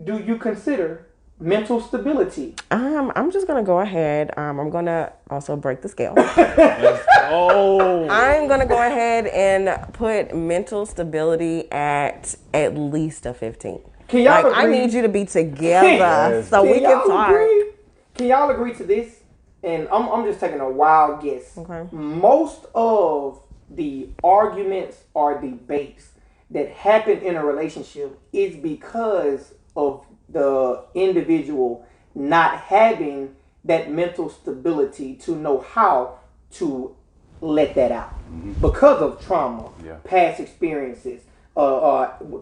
do you consider mental stability? I'm just gonna go ahead. I'm gonna also break the scale. Oh. I'm gonna go ahead and put mental stability at least a 15. Can y'all I agree? need you to be together Yes. so we can y'all talk. agree? Can y'all agree to this? And I'm just taking a wild guess. Okay. Most of the arguments or debates that happen in a relationship is because of the individual not having that mental stability to know how to let that out because of trauma, past experiences,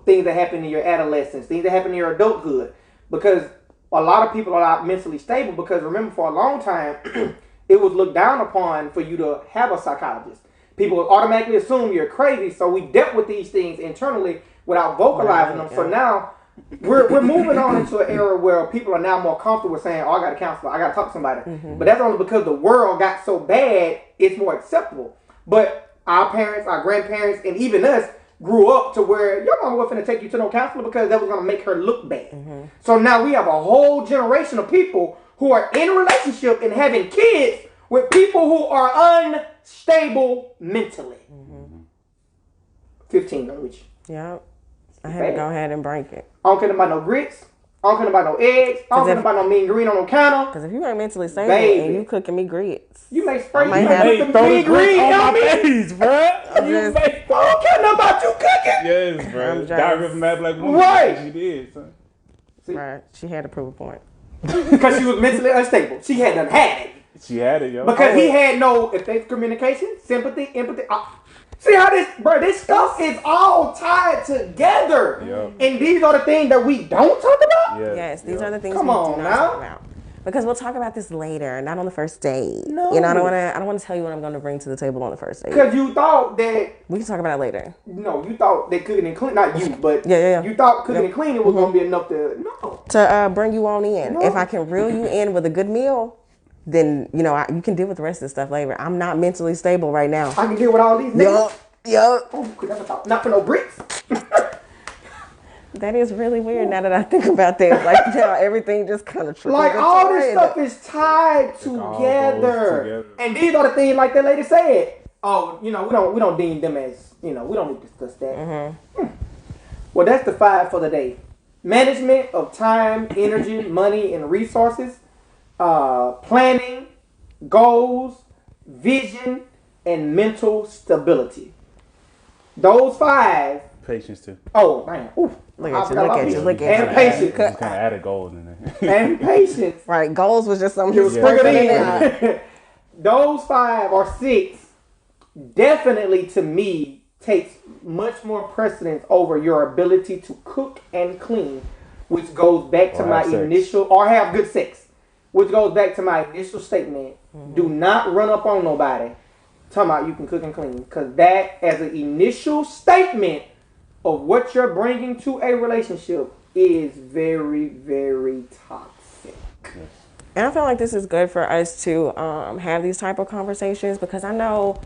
things that happen in your adolescence, things that happen in your adulthood. Because a lot of people are not mentally stable because remember, for a long time, it was looked down upon for you to have a psychologist. People would automatically assume you're crazy, so we dealt with these things internally without vocalizing them. So now we're moving on into an era where people are now more comfortable with saying, "Oh, I got a counselor, I got to talk to somebody." But that's only because the world got so bad, it's more acceptable. But our parents, our grandparents, and even us grew up to where your mama wasn't going to take you to no counselor because that was going to make her look bad. So now we have a whole generation of people who are in a relationship and having kids with people who are unstable mentally. 15 on which. Yeah. I had to go ahead and break it. I don't care about no grits. I don't care about no eggs. I don't care about no mean green on no counter. Because if you ain't mentally stable Baby. and you cooking me grits, You may spray might you have- may put the mean green on me. face, bro. I don't care nothing about you cooking. Yes, bro. I'm just- Diary of a Mad Black Woman. Right. She did, son. right? She had to prove a point. Because she was mentally unstable. She had done had it. She had it, yo. Because he had no effective communication, sympathy, empathy. See how this stuff is all tied together. Yeah. And these are the things that we don't talk about? Yeah. Yes, these are the things Come we on do not now. talk about. Because we'll talk about this later, not on the first date. No. I don't want to tell you what I'm going to bring to the table on the first date. Because you thought that, We can talk about it later. no, you thought that cooking and clean, not you, but Yeah. you thought cooking and cleaning was going to be enough to, no. To bring you on in. No. If I can reel you in with a good meal, then you can deal with the rest of the stuff later. I'm not mentally stable right now. I can deal with all these niggas. Yup. Oh, could never thought. Not for no bricks. That is really weird now that I think about that. Like now everything just kind of Like all this stuff is tied all goes together. together. And these are the things like that lady said. Oh, we don't deem them as, we don't need to discuss that. Well, that's the 5 for the day. Management of time, energy, money, and resources. Planning, goals, vision, and mental stability. Those 5. Patience, too. Oh, man. Oof. Look at you. And patience. You kind of added gold in there. And patience. Right, goals was just something he was Sprinkled sprinkling in. in. Those 5 or 6 definitely to me takes much more precedence over your ability to cook and clean, which goes back to Or my have sex. initial, or have good sex, which goes back to my initial statement. Do not run up on nobody talking about you can cook and clean, because that as an initial statement of what you're bringing to a relationship is very, very toxic. And I feel like this is good for us to have these type of conversations because I know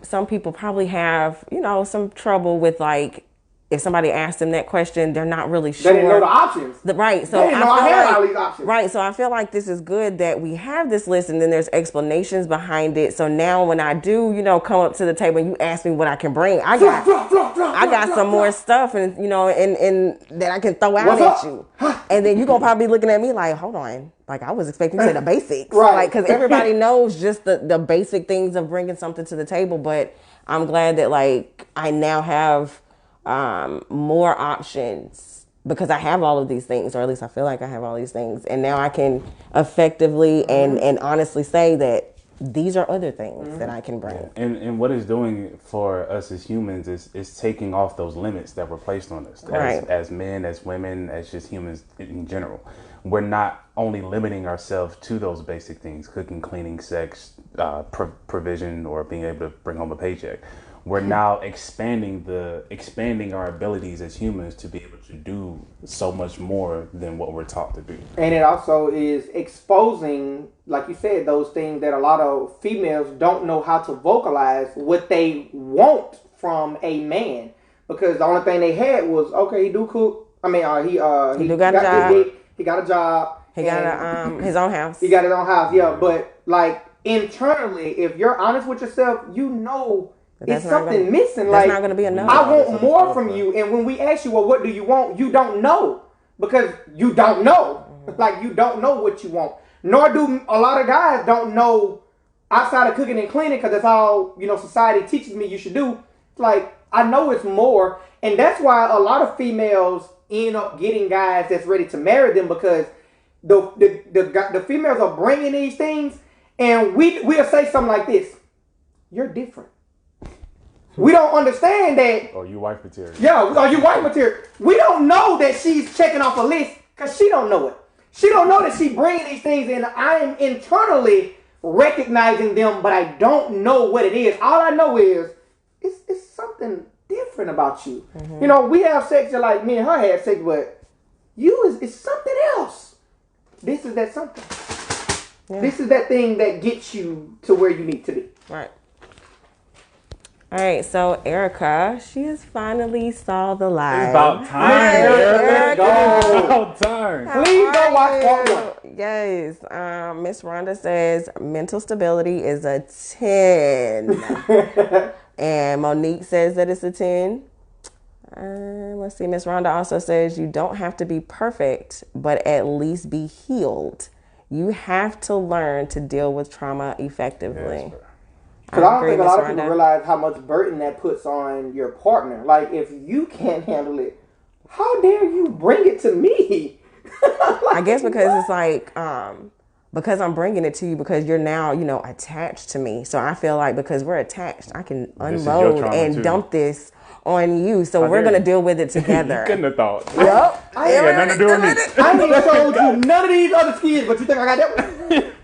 some people probably have, some trouble with like if somebody asks them that question, they're not really sure. They didn't know the options. Right. So they didn't know I feel had like, all these options. Right. So I feel like this is good that we have this list and then there's explanations behind it. So now when I do, come up to the table and you ask me what I can bring, I got some more stuff and that I can throw out at you. And then you're gonna probably be looking at me like, hold on. Like I was expecting you to say the basics. Right. Like, cause everybody knows just the basic things of bringing something to the table. But I'm glad that like I now have more options because I have all of these things, or at least I feel like I have all these things. And now I can effectively and honestly say that these are other things that I can bring. And what it's doing for us as humans is taking off those limits that were placed on us as men, as women, as just humans in general. We're not only limiting ourselves to those basic things, cooking, cleaning, sex, provision, or being able to bring home a paycheck. We're now expanding our abilities as humans to be able to do so much more than what we're taught to do. And it also is exposing, like you said, those things that a lot of females don't know how to vocalize what they want from a man. Because the only thing they had was, okay, he do cook. I mean, he got a job. He got a job. He got his own house. He got his own house, yeah. But like internally, if you're honest with yourself, you know it's something missing. That's like not going to be enough. I want more from you. And when we ask you, well, what do you want? You don't know because you don't know. Like you don't know what you want. Nor do a lot of guys don't know outside of cooking and cleaning because that's all society teaches me you should do. Like I know it's more, and that's why a lot of females end up getting guys that's ready to marry them because the females are bringing these things, and we'll say something like this: "You're different." We don't understand that. Or you wife material. Yeah, or you wife material. We don't know that she's checking off a list because she don't know it. She don't know that she bringing these things in. I am internally recognizing them, but I don't know what it is. All I know is it's something different about you. We have sex just like me and her had sex, but you is something else. This is that something. Yeah. This is that thing that gets you to where you need to be. Right. All right, so Erica, she has finally saw the live. It's about time, Erica. It's about time. Please go watch part 1. Yes. Miss Rhonda says mental stability is a 10. And Monique says that it's a 10. Let's see. Miss Rhonda also says you don't have to be perfect, but at least be healed. You have to learn to deal with trauma effectively. Yes, because I don't think a lot of people realize how much burden that puts on your partner. Like, if you can't handle it, how dare you bring it to me? I guess because it's like, because I'm bringing it to you because you're now, attached to me. So I feel like because we're attached, I can unload and dump this on you. So we're going to deal with it together. You couldn't have thought. Yep. I ain't got nothing to do with me. I ain't showed you none of these other skills, but you think I got that one? Yep.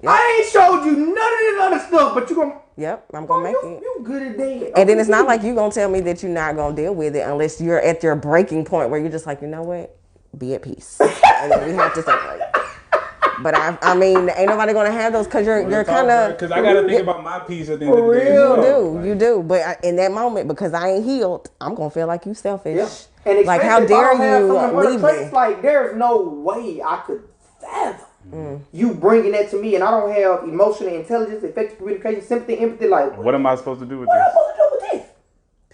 I ain't showed you none of this other stuff, but you gonna. Yep, I'm gonna make it. You good at that. And then it's not like you gonna tell me that you're not gonna deal with it unless you're at your breaking point where you're just like, you know what, be at peace. And then we have to separate. But I mean, ain't nobody gonna have those because you're kind of. Because I gotta think about my peace at the end of the day. You do. But in that moment, because I ain't healed, I'm gonna feel like you selfish. Yeah. And like, how dare you leave me? Like, there's no way I could fathom. You bringing that to me, and I don't have emotional intelligence, effective communication, sympathy, empathy. Like, what am I supposed to do with this? What am I supposed to do with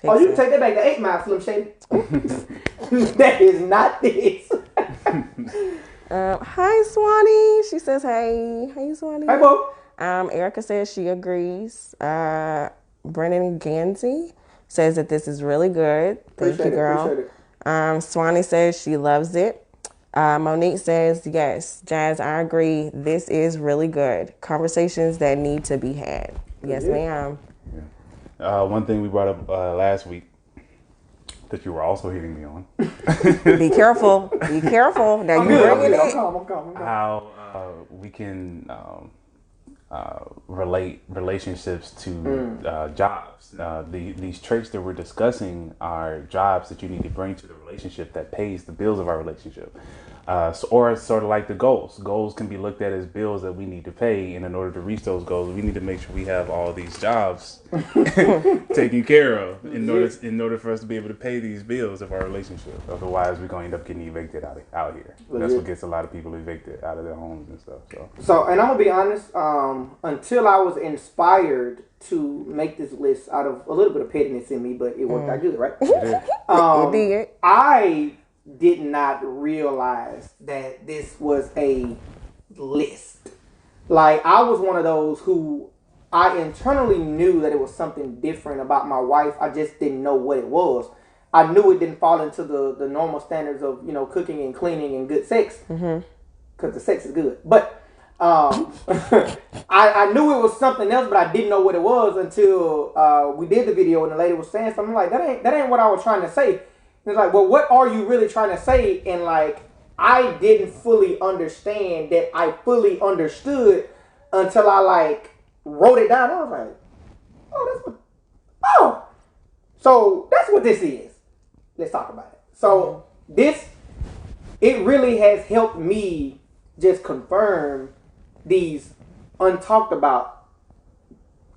this? You can take that back to 8 Mile, Slim Shady. That is not this. Hi, Swanee. She says, hey. Hey, Swanee. Hey, Bo. Erica says she agrees. Brennan Gansey says that this is really good. Thank you, girl. Appreciate it. Swanee says she loves it. Monique says, yes, Jazz, I agree. This is really good. Conversations that need to be had. Yes, ma'am. Yeah. One thing we brought up last week that you were also hitting me on. Be careful. Be careful. Now you're bringing it. I'm calm. How we can relate relationships to jobs. These traits that we're discussing are jobs that you need to bring to the relationship that pays the bills of our relationship. Or sort of like the goals. Goals can be looked at as bills that we need to pay, and in order to reach those goals, we need to make sure we have all these jobs taken care of in order for us to be able to pay these bills of our relationship. Otherwise, we're going to end up getting evicted out here. That's what gets a lot of people evicted out of their homes and stuff. So, and I'm gonna be honest. Until I was inspired to make this list out of a little bit of pettiness in me, but it worked out good, right? It did. I did not realize that this was a list. Like, I was one of those who I internally knew that it was something different about my wife. I just didn't know what it was. I knew it didn't fall into the normal standards of, you know, cooking and cleaning and good sex. Because the sex is good. But I knew it was something else, but I didn't know what it was until we did the video and the lady was saying something. I'm like, that ain't what I was trying to say. It's like, well, what are you really trying to say? And like, I didn't fully understand that I fully understood until I like wrote it down. I was like, so that's what this is. Let's talk about it. So it really has helped me just confirm these untalked about,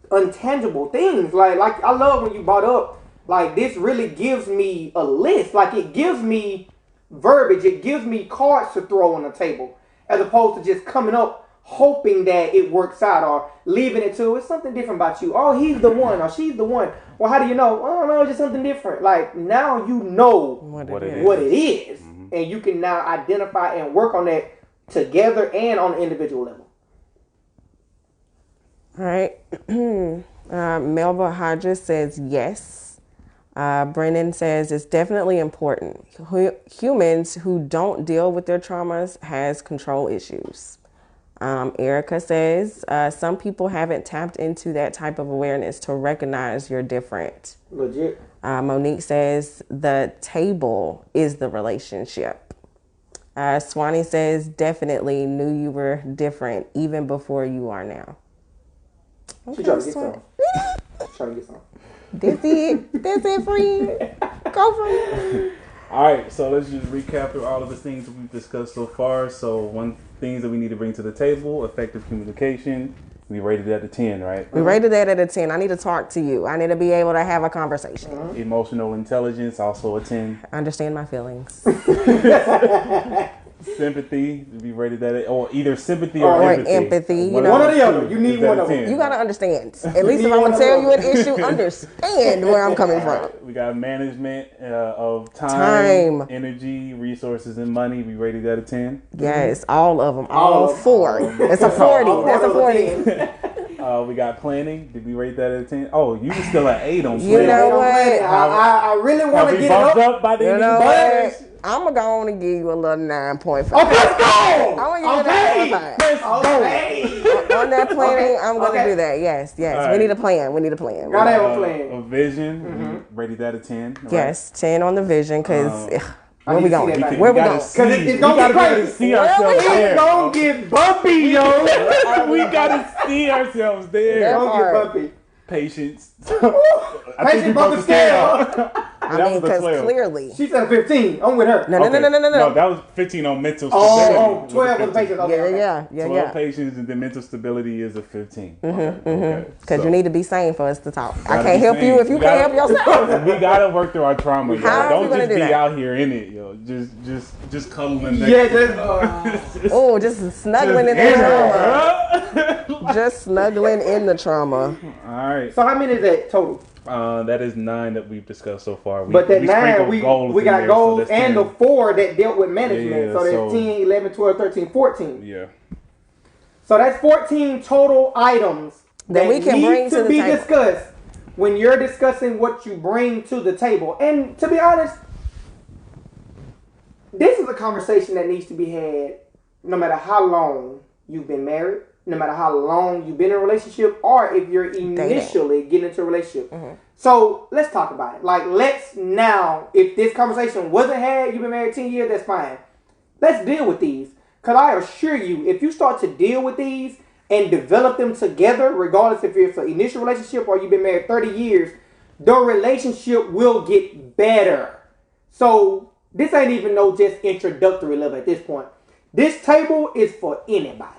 untangible things. Like I love when you brought up, like, this really gives me a list. Like, it gives me verbiage. It gives me cards to throw on the table, as opposed to just coming up hoping that it works out, or leaving it to, it's something different about you. Oh, he's the one, or she's the one. Well, how do you know? Oh, no, it's just something different. Like, now you know what it is. And you can now identify and work on that together and on an individual level. All right. Melba Hodges says yes. Brennan says it's definitely important. Humans who don't deal with their traumas has control issues. Erica says some people haven't tapped into that type of awareness to recognize you're different. Legit. Monique says the table is the relationship. Swanee says definitely knew you were different even before you are now. Okay, she tried to get some. Trying to get some. That's it, friend. Go for it. All right, so let's just recap through all of the things that we've discussed so far. So things that we need to bring to the table: effective communication. We rated that at a 10, right? We rated that at a 10. I need to talk to you. I need to be able to have a conversation. Emotional intelligence, also a 10. Understand my feelings. Sympathy, we rated that at, or either sympathy or empathy. You know, one or the other. You need one of them. You got to understand. At least if I'm going to tell you an issue, understand where I'm coming from. We got management of time, energy, resources, and money. We rated that a 10. Yes, all of them. All 4. It's a 40. That's a 40. We got planning. Did we rate that at a 10? Oh, you were still at 8 on planning. You know what? I really want to get bumped up by the end of the podcast? I'm going to go on and give you a little 9.5. Okay, let's go! I'm going to give you a 9.5. On that planning, I'm going to do that. Yes. Right. We need a plan. Gotta have a plan. A vision. Rated that a 10. Right? Yes, 10 on the vision, because... Where we going? Where we going? Because it's going to get crazy. See ourselves there. It's going to get bumpy, yo. We got to see ourselves there. It's going to get bumpy. Patience. Patience on the scale. I mean, because clearly. She said 15. I'm with her. No. No, that was 15 on mental stability. Oh, 12 on patience. Yeah. 12 patience, and then mental stability is a 15. Because you need to be sane for us to talk. I can't help you if you can't help yourself. We got to work through our trauma, yo. Don't just be that? Out here in it, yo. Just cuddling next to just snuggling in the trauma. Just snuggling in the trauma. All right. So how many is that total? That is 9 that we've discussed so far. But that 9, we got goals and the 4 that dealt with management. So that's 10, 11, 12, 13, 14. Yeah. So that's 14 total items that we can bring to the be table. Discussed when you're discussing what you bring to the table. And to be honest, this is a conversation that needs to be had no matter how long you've been married, no matter how long you've been in a relationship, or if you're initially getting into a relationship. So let's talk about it. Like, let's now, if this conversation wasn't had, you've been married 10 years, that's fine. Let's deal with these. Because I assure you, if you start to deal with these and develop them together, regardless if it's an initial relationship or you've been married 30 years, the relationship will get better. So this ain't even no just introductory level at this point. This table is for anybody.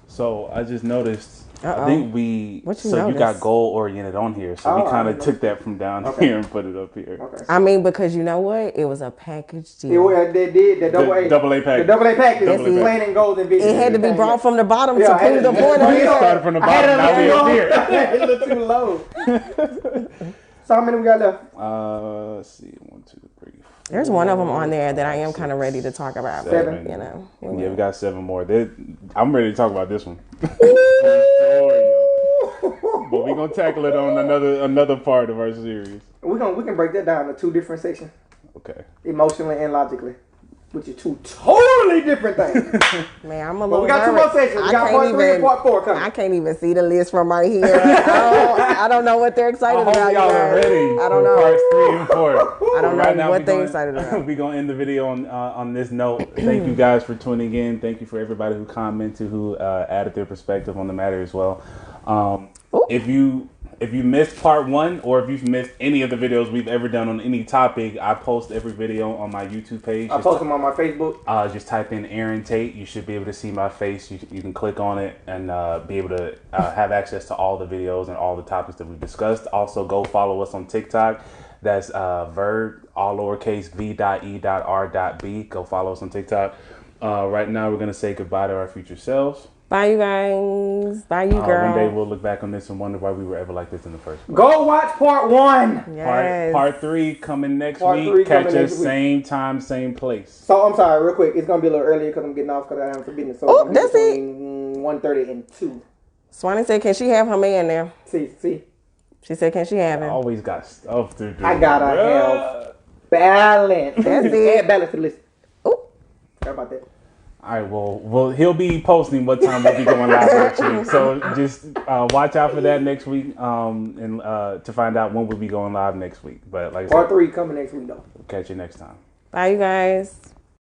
So I just noticed. Uh-oh. I think we. What you so notice? you got goal oriented on here, so we kind of took that from down here and put it up here. Okay. I mean, because you know what? It was a package deal. They did the double A. Double A package. The double A package. Double A package. Plain and gold and vision. It had to be brought from the bottom Yeah, to prove the point of We it. started from the bottom. Now we up here. It looked too low. So how many we got left? Let's see. 1, 2, 3. There's one of them on there that I am kind of ready to talk about. Seven. But, you know. Yeah, we got 7 more. I'm ready to talk about this one. But we're gonna tackle it on another part of our series. We can break that down into 2 different sections. Okay. Emotionally and logically. Which are 2 totally different things. Man, I'm a But little we got 2 nervous. more sections. We I got can't part 3 and even- part 4 coming. I can't even see the list from right here. I don't know what they're excited I hope about. y'all you are guys. ready I don't for know. parts 3 and 4. I don't know Right now, what they're excited about. We're gonna end the video on this note. Thank you guys for tuning in. Thank you for everybody who commented, who added their perspective on the matter as well. If you missed part 1, or if you've missed any of the videos we've ever done on any topic, I post every video on my YouTube page. I post them on my Facebook. Just type in Aaron Tate. You should be able to see my face. You can click on it and be able to have access to all the videos and all the topics that we've discussed. Also, go follow us on TikTok. That's VERB, all lowercase v.e.r.b. Go follow us on TikTok. Right now, we're going to say goodbye to our future selves. Bye, you guys. Bye, you girl. One day we'll look back on this and wonder why we were ever like this in the first place. Go watch part 1. Yes. Part 3 coming next Part week. 3 Catch coming us next week. same time, same place. So I'm sorry, real quick. It's gonna be a little earlier because I'm getting off because I have some business. So Oh, that's it. 1:30 and 2. Swanee said, can she have her man there? See. She said, can she have him? Always got stuff to do. I gotta have balance. That's it. Add balance to the list. Oh, Sorry about that. All right, well, he'll be posting what time we'll be going live next week. So just watch out for that next week, and to find out when we'll be going live next week. But like I Part said, 3 coming next week though. catch you next time. bye, you guys.